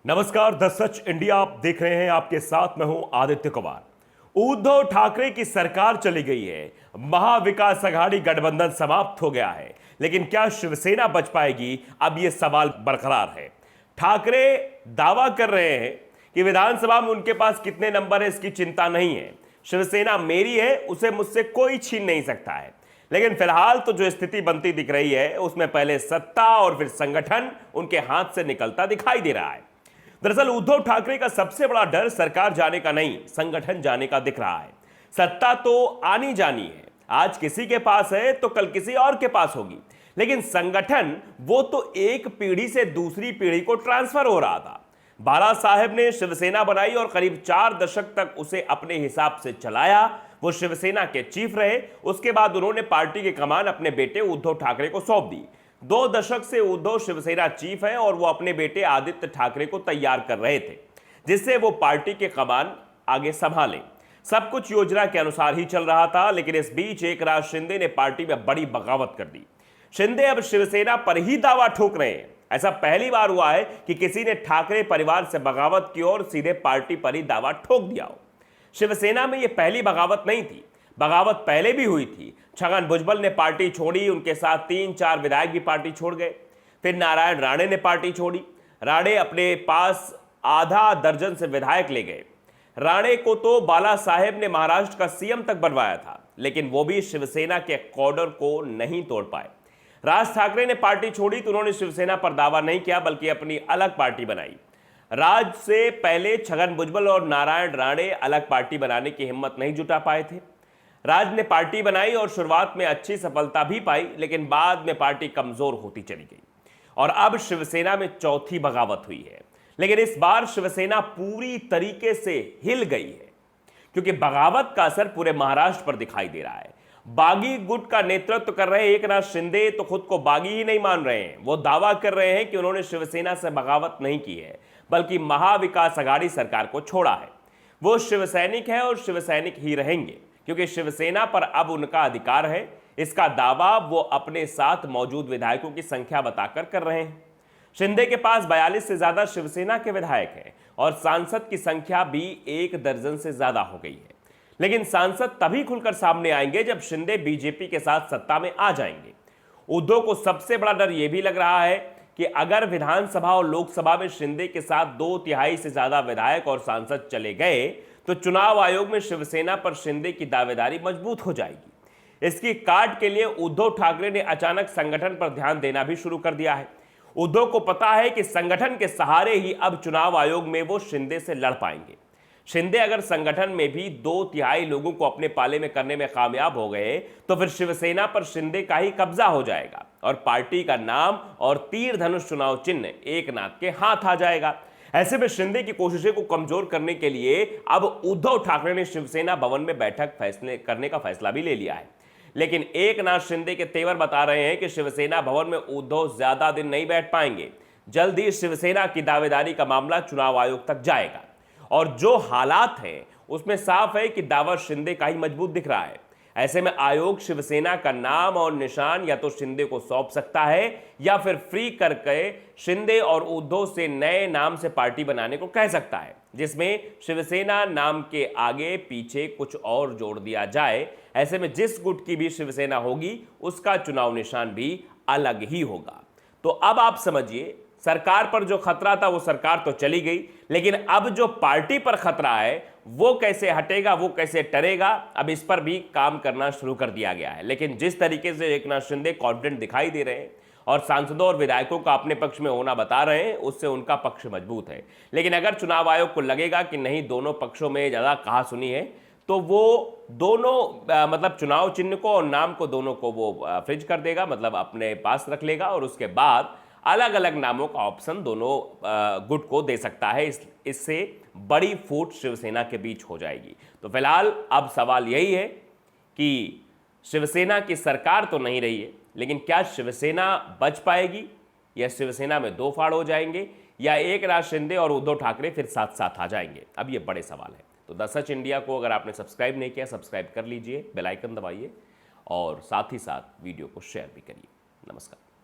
नमस्कार, the such India आप देख रहे हैं। आपके साथ मैं हूं आदित्य कुमार। उद्धव ठाकरे की सरकार चली गई है, महाविकास आघाड़ी गठबंधन समाप्त हो गया है, लेकिन क्या शिवसेना बच पाएगी? अब यह सवाल बरकरार है। ठाकरे दावा कर रहे हैं कि विधानसभा में उनके पास कितने नंबर है इसकी चिंता नहीं है, शिवसेना मेरी है, उसे मुझसे कोई छीन नहीं सकता है। लेकिन फिलहाल तो जो स्थिति बनती दिख रही है उसमें पहले सत्ता और फिर संगठन उनके हाथ से निकलता दिखाई दे रहा है। दरअसल उद्धव ठाकरे का सबसे बड़ा डर सरकार जाने का नहीं, संगठन जाने का दिख रहा है। सत्ता तो आनी जानी है, आज किसी के पास है तो कल किसी और के पास होगी, लेकिन संगठन वो तो एक पीढ़ी से दूसरी पीढ़ी को ट्रांसफर हो रहा था। बाला साहेब ने शिवसेना बनाई और करीब 4 दशक तक उसे अपने हिसाब से चलाया। वो शिवसेना के चीफ रहे। उसके बाद उन्होंने पार्टी की कमान अपने बेटे उद्धव ठाकरे को सौंप दी। 2 दशक से उद्धव शिवसेना चीफ है और वो अपने बेटे आदित्य ठाकरे को तैयार कर रहे थे, जिससे वो पार्टी के कमान आगे संभाले। सब कुछ योजना के अनुसार ही चल रहा था, लेकिन इस बीच एकनाथ शिंदे ने पार्टी में बड़ी बगावत कर दी। शिंदे अब शिवसेना पर ही दावा ठोक रहे हैं। ऐसा पहली बार हुआ है कि किसी ने ठाकरे परिवार से बगावत की और सीधे पार्टी पर ही दावा ठोक दिया हो। शिवसेना में यह पहली बगावत नहीं थी, बगावत पहले भी हुई थी। छगन भुजबल ने पार्टी छोड़ी, उनके साथ 3-4 विधायक भी पार्टी छोड़ गए। फिर नारायण राणे ने पार्टी छोड़ी। राणे अपने पास आधा दर्जन से विधायक ले गए। राणे को तो बाला साहेब ने महाराष्ट्र का सीएम तक बनवाया था, लेकिन वो भी शिवसेना के कॉर्डर को नहीं तोड़ पाए। राज ठाकरे ने पार्टी छोड़ी तो उन्होंने शिवसेना पर दावा नहीं किया, बल्कि अपनी अलग पार्टी बनाई। राज से पहले छगन भुजबल और नारायण राणे अलग पार्टी बनाने की हिम्मत नहीं जुटा पाए थे। राज ने पार्टी बनाई और शुरुआत में अच्छी सफलता भी पाई, लेकिन बाद में पार्टी कमजोर होती चली गई और अब शिवसेना में चौथी बगावत हुई है। लेकिन इस बार शिवसेना पूरी तरीके से हिल गई है, क्योंकि बगावत का असर पूरे महाराष्ट्र पर दिखाई दे रहा है। बागी गुट का नेतृत्व कर रहे एकनाथ शिंदे तो खुद को बागी ही नहीं मान रहे हैं। वो दावा कर रहे हैं कि उन्होंने शिवसेना से बगावत नहीं की है, बल्कि महाविकास आघाड़ी सरकार को छोड़ा है। वो शिवसैनिक है और शिवसैनिक ही रहेंगे, क्योंकि शिवसेना पर अब उनका अधिकार है। इसका दावा वो अपने साथ मौजूद विधायकों की संख्या बताकर कर रहे हैं। शिंदे के पास 42 से ज्यादा शिवसेना के विधायक हैं और सांसद की संख्या भी 1 दर्जन से ज्यादा हो गई है। लेकिन सांसद तभी खुलकर सामने आएंगे जब शिंदे बीजेपी के साथ सत्ता में आ जाएंगे। उद्धव को सबसे बड़ा डर यह भी लग रहा है कि अगर विधानसभा और लोकसभा में शिंदे के साथ 2/3 से ज्यादा विधायक और सांसद चले गए तो चुनाव आयोग में शिवसेना पर शिंदे की दावेदारी मजबूत हो जाएगी। इसकी काट के लिए उद्धव ठाकरे ने अचानक संगठन पर ध्यान देना भी शुरू कर दिया है। उद्धव को पता है कि संगठन के सहारे ही अब चुनाव आयोग में वो शिंदे से लड़ पाएंगे। शिंदे अगर संगठन में भी 2/3 लोगों को अपने पाले में करने में कामयाब हो गए तो फिर शिवसेना पर शिंदे का ही कब्जा हो जाएगा और पार्टी का नाम और तीर धनुष चुनाव चिन्ह एकनाथ के हाथ आ जाएगा। ऐसे में शिंदे की कोशिशें को कमजोर करने के लिए अब उद्धव ठाकरे ने शिवसेना भवन में बैठक फैसले करने का फैसला भी ले लिया है। लेकिन एकनाथ शिंदे के तेवर बता रहे हैं कि शिवसेना भवन में उद्धव ज्यादा दिन नहीं बैठ पाएंगे। जल्द ही शिवसेना की दावेदारी का मामला चुनाव आयोग तक जाएगा और जो हालात हैं उसमें साफ है कि दावा शिंदे का ही मजबूत दिख रहा है। ऐसे में आयोग शिवसेना का नाम और निशान या तो शिंदे को सौंप सकता है या फिर फ्री करके शिंदे और उद्धव से नए नाम से पार्टी बनाने को कह सकता है, जिसमें शिवसेना नाम के आगे पीछे कुछ और जोड़ दिया जाए। ऐसे में जिस गुट की भी शिवसेना होगी उसका चुनाव निशान भी अलग ही होगा। तो अब आप समझिए, सरकार पर जो खतरा था वो सरकार तो चली गई, लेकिन अब जो पार्टी पर खतरा है वो कैसे हटेगा, वो कैसे टरेगा, अब इस पर भी काम करना शुरू कर दिया गया है। लेकिन जिस तरीके से एकनाथ शिंदे कॉन्फिडेंट दिखाई दे रहे हैं और सांसदों और विधायकों का अपने पक्ष में होना बता रहे हैं, उससे उनका पक्ष मजबूत है। लेकिन अगर चुनाव आयोग को लगेगा कि नहीं, दोनों पक्षों में ज्यादा कहासुनी है, तो वो दोनों मतलब चुनाव चिन्ह को और नाम को दोनों को वो फ्रिज कर देगा, मतलब अपने पास रख लेगा और उसके बाद अलग अलग नामों का ऑप्शन दोनों गुट को दे सकता है। इससे बड़ी फूट शिवसेना के बीच हो जाएगी। तो फिलहाल अब सवाल यही है कि शिवसेना की सरकार तो नहीं रही है, लेकिन क्या शिवसेना बच पाएगी या शिवसेना में 2 फाड़ हो जाएंगे या एकनाथ शिंदे और उद्धव ठाकरे फिर साथ साथ आ जाएंगे? अब ये बड़े सवाल है। तो द सच इंडिया को अगर आपने सब्सक्राइब नहीं किया, सब्सक्राइब कर लीजिए, बेल आइकन दबाइए और साथ ही साथ वीडियो को शेयर भी करिए। नमस्कार।